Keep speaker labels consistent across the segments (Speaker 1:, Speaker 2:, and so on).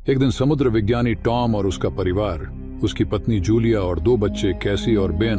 Speaker 1: एक दिन समुद्र विज्ञानी टॉम और उसका परिवार, उसकी पत्नी जूलिया और 2 बच्चे कैसी और बेन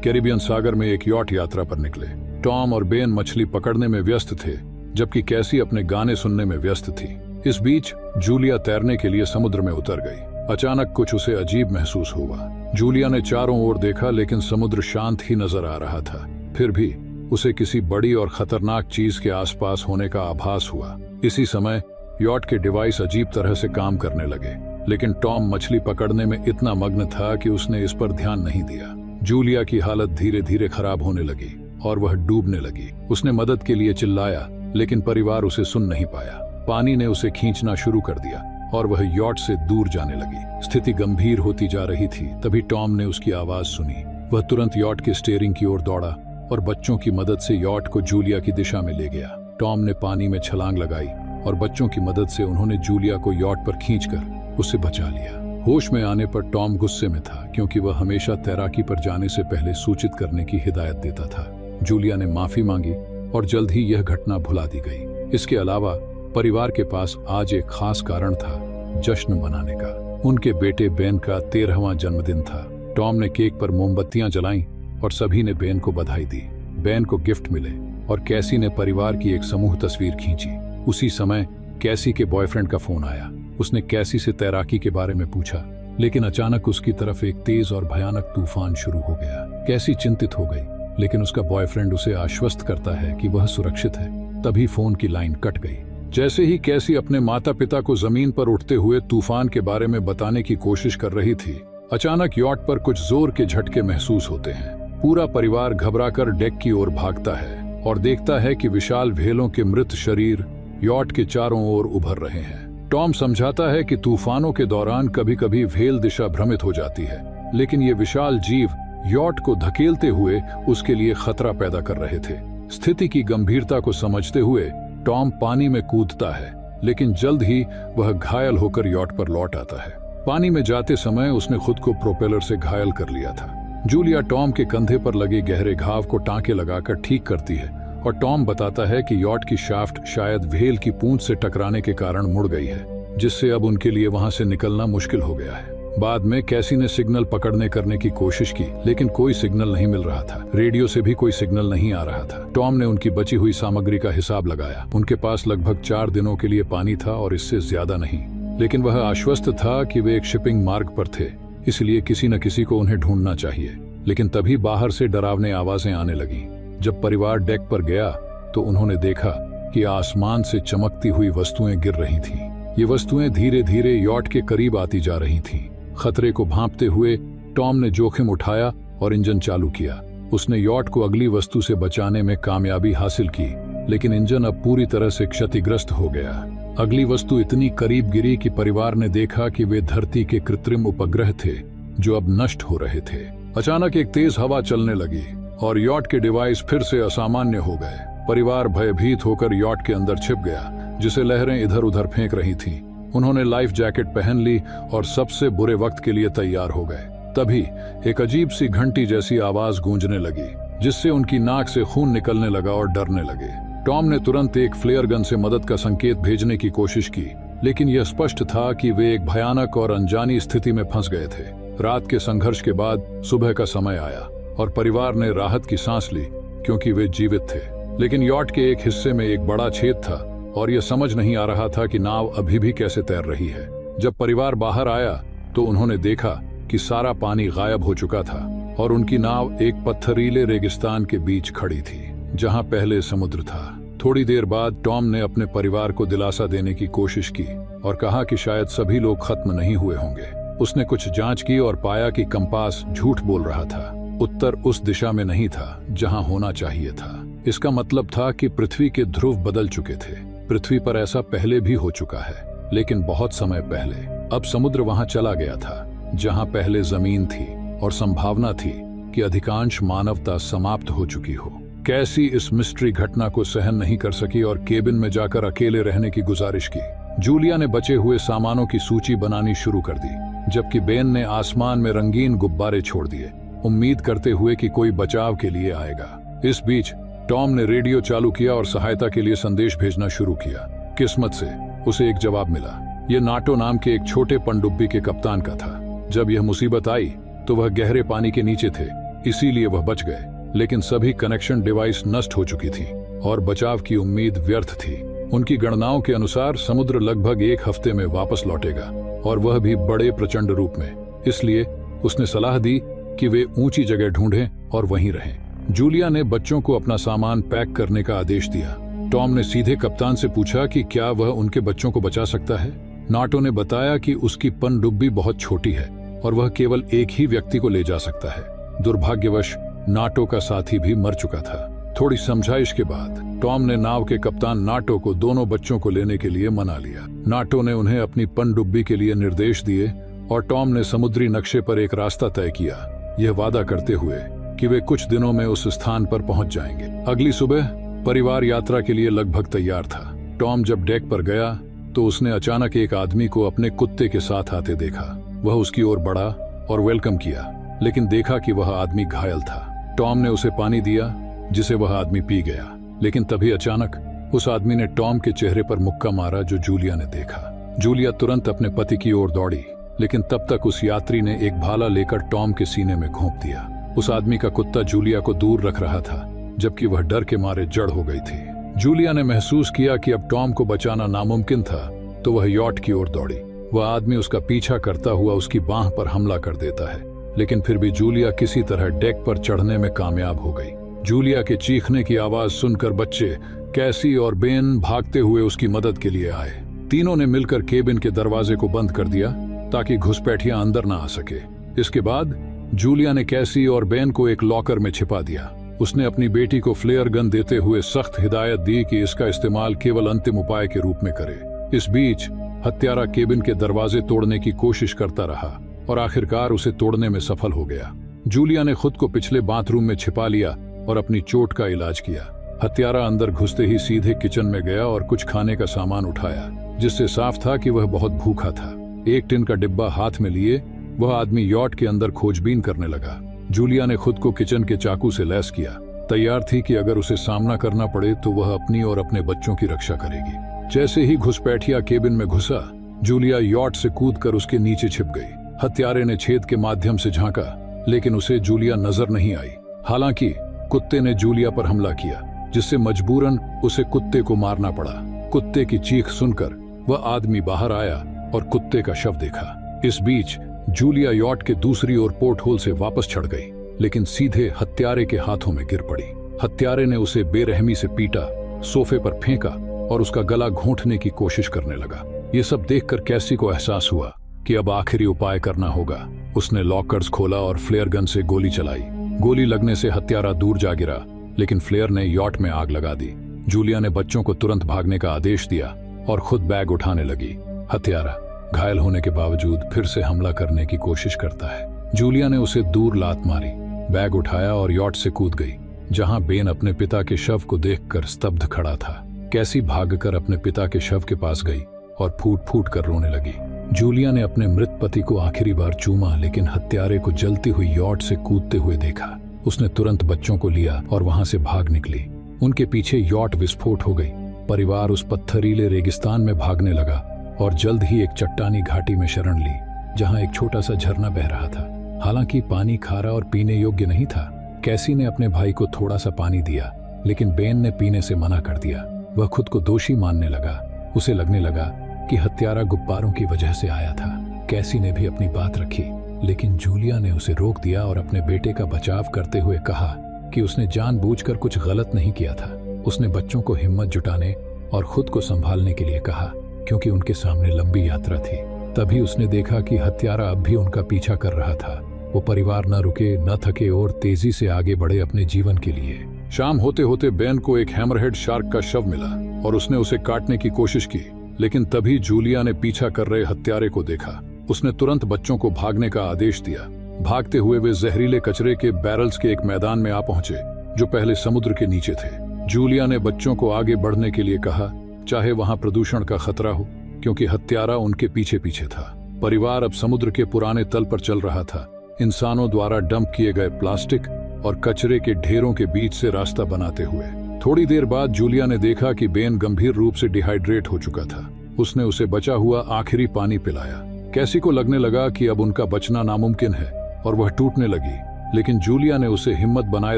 Speaker 1: कैरिबियन सागर में एक यॉट यात्रा पर निकले। टॉम और बेन मछली पकड़ने में व्यस्त थे, जबकि कैसी अपने गाने सुनने में व्यस्त थी। इस बीच जूलिया तैरने के लिए समुद्र में उतर गई। अचानक कुछ उसे अजीब महसूस हुआ। जूलिया ने चारों ओर देखा, लेकिन समुद्र शांत ही नजर आ रहा था। फिर भी उसे किसी बड़ी और खतरनाक चीज के आसपास होने का आभास हुआ। इसी समय यॉट के डिवाइस अजीब तरह से काम करने लगे, लेकिन टॉम मछली पकड़ने में इतना मग्न था कि उसने इस पर ध्यान नहीं दिया। जूलिया की हालत धीरे धीरे खराब होने लगी और वह डूबने लगी। उसने मदद के लिए चिल्लाया, लेकिन परिवार उसे सुन नहीं पाया। पानी ने उसे खींचना शुरू कर दिया और वह यॉट से दूर जाने लगी। स्थिति गंभीर होती जा रही थी। तभी टॉम ने उसकी आवाज सुनी। वह तुरंत यॉट के स्टीयरिंग की ओर दौड़ा और बच्चों की मदद से यॉट को जूलिया की दिशा में ले गया। टॉम ने पानी में छलांग लगाई और बच्चों की मदद से उन्होंने जूलिया को यॉट पर खींचकर उसे बचा लिया। होश में आने पर टॉम गुस्से में था, क्योंकि वह हमेशा तैराकी पर जाने से पहले सूचित करने की हिदायत देता था। जूलिया ने माफी मांगी और जल्द ही यह घटना भुला दी गई। इसके अलावा परिवार के पास आज एक खास कारण था, जश्न मनाने का। उनके बेटे बेन का 13वां जन्मदिन था। टॉम ने केक पर मोमबत्तियां जलाईं और सभी ने बेन को बधाई दी। बेन को गिफ्ट मिले और कैसी ने परिवार की एक समूह तस्वीर खींची। उसी समय कैसी के बॉयफ्रेंड का फोन आया। उसने कैसी से तैराकी के बारे में पूछा, लेकिन अचानक उसकी तरफ एक तेज और भयानक तूफान शुरू हो गया। कैसी चिंतित हो गई, लेकिन उसका बॉयफ्रेंड उसे आश्वस्त करता है कि वह सुरक्षित है। तभी फोन की लाइन कट गई। जैसे ही कैसी अपने माता पिता को जमीन पर उठते हुए तूफान के बारे में बताने की कोशिश कर रही थी, अचानक यॉट पर कुछ जोर के झटके महसूस होते हैं। पूरा परिवार घबराकर डेक की ओर भागता है और देखता है कि विशाल व्हेलों के मृत शरीर यॉट के चारों ओर उभर रहे हैं। टॉम समझाता है कि तूफानों के दौरान कभी कभी व्हेल दिशा भ्रमित हो जाती है, लेकिन ये विशाल जीव यॉट को धकेलते हुए उसके लिए खतरा पैदा कर रहे थे। स्थिति की गंभीरता को समझते हुए टॉम पानी में कूदता है, लेकिन जल्द ही वह घायल होकर यॉट पर लौट आता है। पानी में जाते समय उसने खुद को प्रोपेलर से घायल कर लिया था। जूलिया टॉम के कंधे पर लगे गहरे घाव को टांके लगाकर ठीक करती है और टॉम बताता है कि यॉट की शाफ्ट शायद व्हेल की पूंछ से टकराने के कारण मुड़ गई है, जिससे अब उनके लिए वहां से निकलना मुश्किल हो गया है। बाद में कैसी ने सिग्नल पकड़ने करने की कोशिश की, लेकिन कोई सिग्नल नहीं मिल रहा था। रेडियो से भी कोई सिग्नल नहीं आ रहा था। टॉम ने उनकी बची हुई सामग्री का हिसाब लगाया। उनके पास लगभग 4 दिनों के लिए पानी था और इससे ज्यादा नहीं, लेकिन वह आश्वस्त था कि वे एक शिपिंग मार्ग पर थे, इसलिए किसी न किसी को उन्हें ढूंढना चाहिए। लेकिन तभी बाहर से डरावनी आवाजें आने लगीं। जब परिवार डेक पर गया तो उन्होंने देखा कि आसमान से चमकती हुई वस्तुएं गिर रही थीं। ये वस्तुएं धीरे धीरे यॉट के करीब आती जा रही थीं। खतरे को भांपते हुए टॉम ने जोखिम उठाया और इंजन चालू किया। उसने यॉट को अगली वस्तु से बचाने में कामयाबी हासिल की, लेकिन इंजन अब पूरी तरह से क्षतिग्रस्त हो गया। अगली वस्तु इतनी करीब गिरी कि परिवार ने देखा कि वे धरती के कृत्रिम उपग्रह थे, जो अब नष्ट हो रहे थे। अचानक एक तेज हवा चलने लगी और यॉट के डिवाइस फिर से असामान्य हो गए। परिवार भयभीत होकर यॉट के अंदर छिप गया, जिसे लहरें इधर उधर फेंक रही थीं। उन्होंने लाइफ जैकेट पहन ली और सबसे बुरे वक्त के लिए तैयार हो गए। तभी एक अजीब सी घंटी जैसी आवाज गूंजने लगी, जिससे उनकी नाक से खून निकलने लगा और डरने लगे। टॉम ने तुरंत एक फ्लेयर गन से मदद का संकेत भेजने की कोशिश की, लेकिन यह स्पष्ट था कि वे एक भयानक और अनजानी स्थिति में फंस गए थे। रात के संघर्ष के बाद सुबह का समय आया और परिवार ने राहत की सांस ली, क्योंकि वे जीवित थे। लेकिन यॉट के एक हिस्से में एक बड़ा छेद था और यह समझ नहीं आ रहा था कि नाव अभी भी कैसे तैर रही है। जब परिवार बाहर आया तो उन्होंने देखा कि सारा पानी गायब हो चुका था और उनकी नाव एक पत्थरीले रेगिस्तान के बीच खड़ी थी, जहां पहले समुद्र था। थोड़ी देर बाद टॉम ने अपने परिवार को दिलासा देने की कोशिश की और कहा कि शायद सभी लोग खत्म नहीं हुए होंगे। उसने कुछ जांच की और पाया कि कंपास झूठ बोल रहा था। उत्तर उस दिशा में नहीं था जहां होना चाहिए था। इसका मतलब था कि पृथ्वी के ध्रुव बदल चुके थे। पृथ्वी पर ऐसा पहले भी हो चुका है, लेकिन बहुत समय पहले। अब समुद्र वहां चला गया था जहां पहले जमीन थी और संभावना थी कि अधिकांश मानवता समाप्त हो चुकी हो। कैसी इस मिस्ट्री घटना को सहन नहीं कर सकी और केबिन में जाकर अकेले रहने की गुजारिश की। जूलिया ने बचे हुए सामानों की सूची बनानी शुरू कर दी, जबकि बेन ने आसमान में रंगीन गुब्बारे छोड़ दिए, उम्मीद करते हुए कि कोई बचाव के लिए आएगा। इस बीच टॉम ने रेडियो चालू किया और सहायता के लिए संदेश भेजना शुरू किया। किस्मत से उसे एक जवाब मिला, यह नाटो नाम के एक छोटे पनडुब्बी के कप्तान का था। जब यह मुसीबत आई तो वह गहरे पानी के नीचे थे, इसीलिए वह बच गए, लेकिन सभी कनेक्शन डिवाइस नष्ट हो चुकी थी और बचाव की उम्मीद व्यर्थ थी। उनकी गणनाओं के अनुसार समुद्र लगभग 1 हफ्ते में वापस लौटेगा, और वह भी बड़े प्रचंड रूप में। इसलिए उसने सलाह दी कि वे ऊंची जगह ढूंढें और वहीं रहें। जूलिया ने बच्चों को अपना सामान पैक करने का आदेश दिया। टॉम ने सीधे कप्तान से पूछा कि क्या वह उनके बच्चों को बचा सकता है। नाटो ने बताया कि उसकी पनडुब्बी बहुत छोटी है और वह केवल एक ही व्यक्ति को ले जा सकता है। दुर्भाग्यवश नाटो का साथी भी मर चुका था। थोड़ी समझाइश के बाद टॉम ने नाव के कप्तान नाटो को दोनों बच्चों को लेने के लिए मना लिया। नाटो ने उन्हें अपनी पनडुब्बी के लिए निर्देश दिए और टॉम ने समुद्री नक्शे पर एक रास्ता तय किया, यह वादा करते हुए कि वे कुछ दिनों में उस स्थान पर पहुंच जाएंगे। अगली सुबह परिवार यात्रा के लिए लगभग तैयार था। टॉम जब डेक पर गया तो उसने अचानक एक आदमी को अपने कुत्ते के साथ आते देखा। वह उसकी ओर बढ़ा और वेलकम किया, लेकिन देखा कि वह आदमी घायल था। टॉम ने उसे पानी दिया, जिसे वह आदमी पी गया, लेकिन तभी अचानक उस आदमी ने टॉम के चेहरे पर मुक्का मारा, जो जूलिया ने देखा। जूलिया तुरंत अपने पति की ओर दौड़ी, लेकिन तब तक उस यात्री ने एक भाला लेकर टॉम के सीने में घोंप दिया। उस आदमी का कुत्ता जूलिया को दूर रख रहा था, जबकि वह डर के मारे जड़ हो गई थी। जूलिया ने महसूस किया कि अब टॉम को बचाना नामुमकिन था, तो वह यॉट की ओर दौड़ी। वह आदमी उसका पीछा करता हुआ उसकी बांह पर हमला कर देता है, लेकिन फिर भी जूलिया किसी तरह डेक पर चढ़ने में कामयाब हो गई। जूलिया के चीखने की आवाज सुनकर बच्चे कैसी और बेन भागते हुए उसकी मदद के लिए आए। तीनों ने मिलकर केबिन के दरवाजे को बंद कर दिया ताकि घुसपैठियां अंदर ना आ सके। इसके बाद जूलिया ने कैसी और बेन को एक लॉकर में छिपा दिया। उसने अपनी बेटी को फ्लेयर गन देते हुए सख्त हिदायत दी कि इसका इस्तेमाल केवल अंतिम उपाय के रूप में करे। इस बीच हत्यारा केबिन के दरवाजे तोड़ने की कोशिश करता रहा और आखिरकार उसे तोड़ने में सफल हो गया। जूलिया ने खुद को पिछले बाथरूम में छिपा लिया और अपनी चोट का इलाज किया। हत्यारा अंदर घुसते ही सीधे किचन में गया और कुछ खाने का सामान उठाया, जिससे साफ था कि वह बहुत भूखा था। एक टिन का डिब्बा हाथ में लिए वह आदमी यॉट के अंदर खोजबीन करने लगा। जूलिया ने खुद को किचन के चाकू से लैस किया, तैयार थी कि अगर उसे सामना करना पड़े तो वह अपनी और अपने बच्चों की रक्षा करेगी। जैसे ही घुसपैठिया केबिन में घुसा, जूलिया यॉट से कूदकर उसके नीचे छिप गई। हत्यारे ने छेद के माध्यम से झांका, लेकिन उसे जूलिया नजर नहीं आई। हालांकि कुत्ते ने जूलिया पर हमला किया, जिससे मजबूरन उसे कुत्ते को मारना पड़ा। कुत्ते की चीख सुनकर वह आदमी बाहर आया और कुत्ते का शव देखा। इस बीच जूलिया यॉट के दूसरी ओर पोर्ट होल से वापस चढ़ गई, लेकिन सीधे हत्यारे के हाथों में गिर पड़ी। हत्यारे ने उसे बेरहमी से पीटा, सोफे पर फेंका और उसका गला घोंटने की कोशिश करने लगा। ये सब देखकर कैसी को एहसास हुआ कि अब आखिरी उपाय करना होगा। उसने लॉकर्स खोला और फ्लेयर गन से गोली चलाई। गोली लगने से हत्यारा दूर जा गिरा, लेकिन फ्लेयर ने यॉट में आग लगा दी। जूलिया ने बच्चों को तुरंत भागने का आदेश दिया और खुद बैग उठाने लगी। हत्यारा घायल होने के बावजूद फिर से हमला करने की कोशिश करता है। जूलिया ने उसे दूर लात मारी, बैग उठाया और यॉट से कूद गई, जहां बेन अपने पिता के शव को देखकर स्तब्ध खड़ा था। कैसी भागकर अपने पिता के शव के पास गई और फूट फूट कर रोने लगी। जूलिया ने अपने मृत पति को आखिरी बार चूमा, लेकिन हत्यारे को जलती हुई यॉट से कूदते हुए देखा। उसने तुरंत बच्चों को लिया और वहां से भाग निकली। उनके पीछे यॉट विस्फोट हो गई। परिवार उस पत्थरीले रेगिस्तान में भागने लगा और जल्द ही एक चट्टानी घाटी में शरण ली, जहां एक छोटा सा झरना बह रहा था। हालांकि पानी खारा और पीने योग्य नहीं था। कैसी ने अपने भाई को थोड़ा सा पानी दिया, लेकिन बेन ने पीने से मना कर दिया। वह खुद को दोषी मानने लगा। उसे लगने लगा कि हत्यारा गुब्बारों की वजह से आया था। कैसी ने भी अपनी बात रखी, लेकिन जूलिया ने उसे रोक दिया और अपने बेटे का बचाव करते हुए कहा कि उसने जानबूझकर कुछ गलत नहीं किया था। उसने बच्चों को हिम्मत जुटाने और खुद को संभालने के लिए कहा, क्योंकि उनके सामने लंबी यात्रा थी। तभी उसने देखा कि हत्यारा अब भी उनका पीछा कर रहा था। वो परिवार न रुके न थके और तेजी से आगे बढ़े अपने जीवन के लिए। शाम होते होते बेन को एक हैमरहेड शार्क का शव मिला और उसने उसे काटने की कोशिश की, लेकिन तभी जूलिया ने पीछा कर रहे हत्यारे को देखा। उसने तुरंत बच्चों को भागने का आदेश दिया। भागते हुए वे जहरीले कचरे के बैरल्स के एक मैदान में आ पहुंचे, जो पहले समुद्र के नीचे थे। जूलिया ने बच्चों को आगे बढ़ने के लिए कहा, चाहे वहां प्रदूषण का खतरा हो, क्योंकि हत्यारा उनके पीछे पीछे था। परिवार अब समुद्र के पुराने तल पर चल रहा था। इंसानों द्वारा डंप किए गए प्लास्टिक और कचरे के ढेरों के बीच से रास्ता बनाते हुए। थोड़ी देर बाद जूलिया ने देखा कि बेन गंभीर रूप से डिहाइड्रेट हो चुका था। उसने उसे बचा हुआ आखिरी पानी पिलाया। कैसी को लगने लगा कि अब उनका बचना नामुमकिन है और वह टूटने लगी, लेकिन जूलिया ने उसे हिम्मत बनाए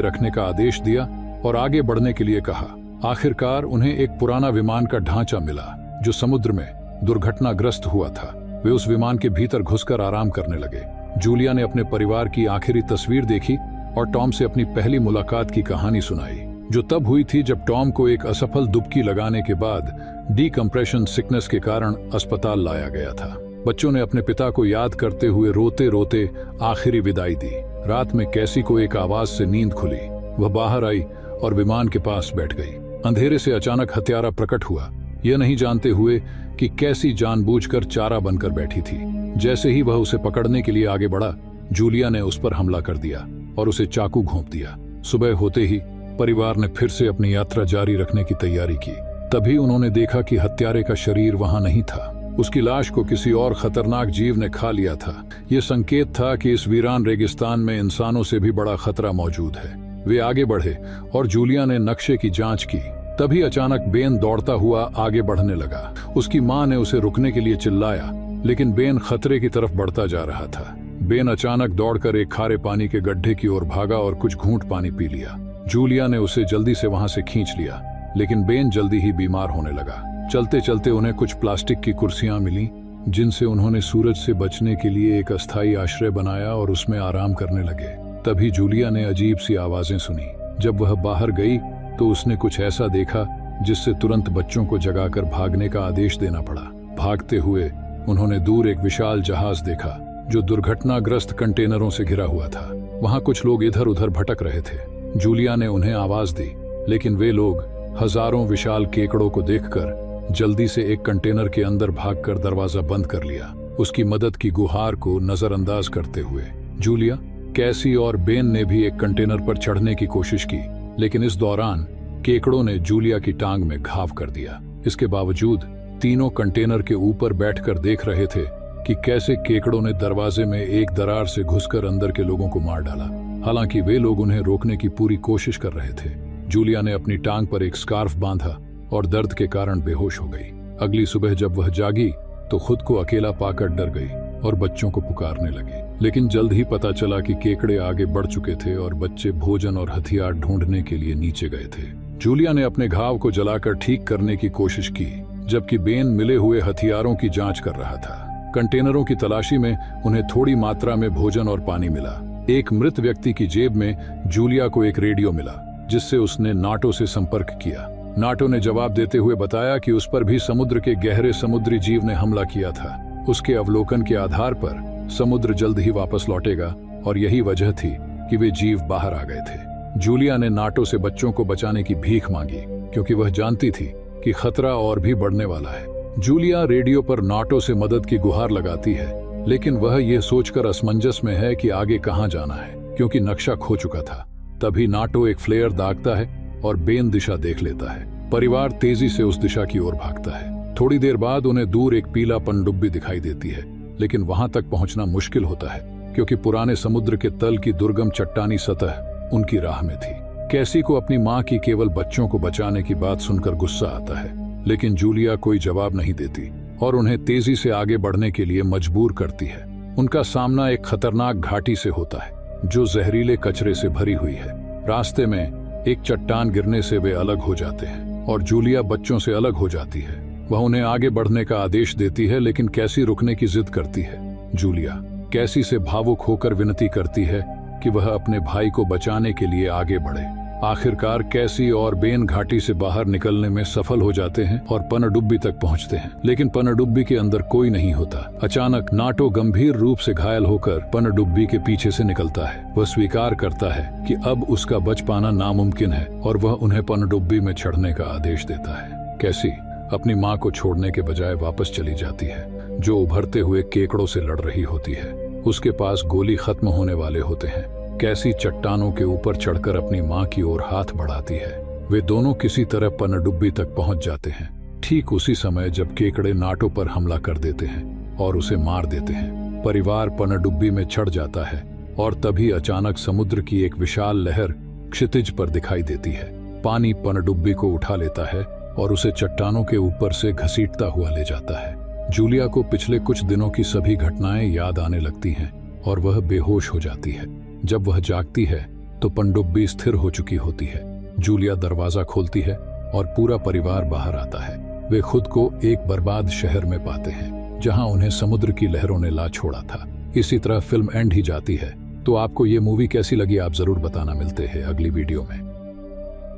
Speaker 1: रखने का आदेश दिया और आगे बढ़ने के लिए कहा। आखिरकार उन्हें एक पुराना विमान का ढांचा मिला जो समुद्र में दुर्घटनाग्रस्त हुआ था। वे उस विमान के भीतर घुसकर आराम करने लगे। जूलिया ने अपने परिवार की आखिरी तस्वीर देखी और टॉम से अपनी पहली मुलाकात की कहानी सुनाई, जो तब हुई थी जब टॉम को एक असफल डुबकी लगाने के बाद डीकम्प्रेशन सिकनेस के कारण अस्पताल लाया गया था। बच्चों ने अपने पिता को याद करते हुए रोते रोते आखिरी विदाई दी। रात में कैसी को एक आवाज से नींद खुली। वह बाहर आई और विमान के पास बैठ गई। अंधेरे से अचानक हत्यारा प्रकट हुआ, यह नहीं जानते हुए कि कैसी जानबूझकर चारा बनकर बैठी थी। जैसे ही वह उसे पकड़ने के लिए आगे बढ़ा, जूलिया ने उस पर हमला कर दिया और उसे चाकू घोंप दिया। सुबह होते ही परिवार ने फिर से अपनी यात्रा जारी रखने की तैयारी की। तभी उन्होंने देखा कि हत्यारे का शरीर वहां नहीं था। उसकी लाश को किसी और खतरनाक जीव ने खा लिया था। यह संकेत था कि इस वीरान रेगिस्तान में इंसानों से भी बड़ा खतरा मौजूद है। वे आगे बढ़े और जूलिया ने नक्शे की जांच की। तभी अचानक बेन दौड़ता हुआ आगे बढ़ने लगा। उसकी मां ने उसे रुकने के लिए चिल्लाया, लेकिन बेन खतरे की तरफ बढ़ता जा रहा था। बेन अचानक दौड़कर एक खारे पानी के गड्ढे की ओर भागा और कुछ घूंट पानी पी लिया। जूलिया ने उसे जल्दी से वहां से खींच लिया, लेकिन बेन जल्दी ही बीमार होने लगा। चलते चलते उन्हें कुछ प्लास्टिक की कुर्सियां मिली, जिनसे उन्होंने सूरज से बचने के लिए एक अस्थायी आश्रय बनाया और उसमें आराम करने लगे। तभी जूलिया ने अजीब सी आवाजें सुनी। जब वह बाहर गई तो उसने कुछ ऐसा देखा जिससे तुरंत बच्चों को जगाकर भागने का आदेश देना पड़ा। भागते हुए उन्होंने दूर एक विशाल जहाज देखा जो दुर्घटनाग्रस्त कंटेनरों से घिरा हुआ था। वहां कुछ लोग इधर उधर भटक रहे थे। जूलिया ने उन्हें आवाज दी, लेकिन वे लोग हजारों विशाल केकड़ों को देखकर जल्दी से एक कंटेनर के अंदर भागकर दरवाजा बंद कर लिया। उसकी मदद की गुहार को नजरअंदाज करते हुए जूलिया, कैसी और बेन ने भी एक कंटेनर पर चढ़ने की कोशिश की, लेकिन इस दौरान केकड़ों ने जूलिया की टांग में घाव कर दिया। इसके बावजूद तीनों कंटेनर के ऊपर बैठकर देख रहे थे कि कैसे केकड़ों ने दरवाजे में एक दरार से घुसकर अंदर के लोगों को मार डाला। हालांकि वे लोग उन्हें रोकने की पूरी कोशिश कर रहे थे। जूलिया ने अपनी टांग पर एक स्कार्फ बांधा और दर्द के कारण बेहोश हो गई। अगली सुबह जब वह जागी तो खुद को अकेला पाकर डर गई और बच्चों को पुकारने लगी। लेकिन जल्द ही पता चला कि केकड़े आगे बढ़ चुके थे और बच्चे भोजन और हथियार ढूंढने के लिए नीचे गए थे। जूलिया ने अपने घाव को जलाकर ठीक करने की कोशिश की, जबकि बेन मिले हुए हथियारों की जांच कर रहा था। कंटेनरों की तलाशी में उन्हें थोड़ी मात्रा में भोजन और पानी मिला। एक मृत व्यक्ति की जेब में जूलिया को एक रेडियो मिला, जिससे उसने नाटो से संपर्क किया। नाटो ने जवाब देते हुए बताया कि उस पर भी समुद्र के गहरे समुद्री जीव ने हमला किया था। उसके अवलोकन के आधार पर समुद्र जल्द ही वापस लौटेगा और यही वजह थी कि वे जीव बाहर आ गए थे। जूलिया ने नाटो से बच्चों को बचाने की भीख मांगी, क्योंकि वह जानती थी कि खतरा और भी बढ़ने वाला है। जूलिया रेडियो पर नाटो से मदद की गुहार लगाती है, लेकिन वह यह सोचकर असमंजस में है कि आगे कहां जाना है, क्योंकि नक्शा खो चुका था। तभी नाटो एक फ्लेयर दागता है और बेन दिशा देख लेता है। परिवार तेजी से उस दिशा की ओर भागता है। थोड़ी देर बाद उन्हें दूर एक पीला पनडुब्बी दिखाई देती है, लेकिन वहां तक पहुंचना मुश्किल होता है, क्योंकि पुराने समुद्र के तल की दुर्गम चट्टानी सतह उनकी राह में थी। कैसी को अपनी मां की केवल बच्चों को बचाने की बात सुनकर गुस्सा आता है, लेकिन जूलिया कोई जवाब नहीं देती और उन्हें तेजी से आगे बढ़ने के लिए मजबूर करती है। उनका सामना एक खतरनाक घाटी से होता है जो जहरीले कचरे से भरी हुई है। रास्ते में एक चट्टान गिरने से वे अलग हो जाते हैं और जूलिया बच्चों से अलग हो जाती है। वह उन्हें आगे बढ़ने का आदेश देती है, लेकिन कैसी रुकने की जिद करती है। जूलिया कैसी से भावुक होकर विनती करती है कि वह अपने भाई को बचाने के लिए आगे बढ़े। आखिरकार कैसी और बेन घाटी से बाहर निकलने में सफल हो जाते हैं और पनडुब्बी तक पहुंचते हैं, लेकिन पनडुब्बी के अंदर कोई नहीं होता। अचानक नाटो गंभीर रूप से घायल होकर पनडुब्बी के पीछे से निकलता है। वह स्वीकार करता है कि अब उसका बच पाना नामुमकिन है और वह उन्हें पनडुब्बी में चढ़ने का आदेश देता है। कैसी अपनी माँ को छोड़ने के बजाय वापस चली जाती है, जो उभरते हुए केकड़ों से लड़ रही होती है। उसके पास गोली खत्म होने वाले होते हैं। कैसी चट्टानों के ऊपर चढ़कर अपनी मां की ओर हाथ बढ़ाती है। वे दोनों किसी तरह पनडुब्बी तक पहुंच जाते हैं, ठीक उसी समय जब केकड़े नाटो पर हमला कर देते हैं और उसे मार देते हैं। परिवार पनडुब्बी में चढ़ जाता है और तभी अचानक समुद्र की एक विशाल लहर क्षितिज पर दिखाई देती है। पानी पनडुब्बी को उठा लेता है और उसे चट्टानों के ऊपर से घसीटता हुआ ले जाता है। जूलिया को पिछले कुछ दिनों की सभी घटनाएं याद आने लगती हैं और वह बेहोश हो जाती है। जब वह जागती है तो पनडुब्बी स्थिर हो चुकी होती है। जूलिया दरवाजा खोलती है और पूरा परिवार बाहर आता है। वे खुद को एक बर्बाद शहर में पाते हैं जहां उन्हें समुद्र की लहरों ने ला छोड़ा था। इसी तरह फिल्म एंड ही जाती है। तो आपको ये मूवी कैसी लगी आप जरूर बताना। मिलते हैं अगली वीडियो में।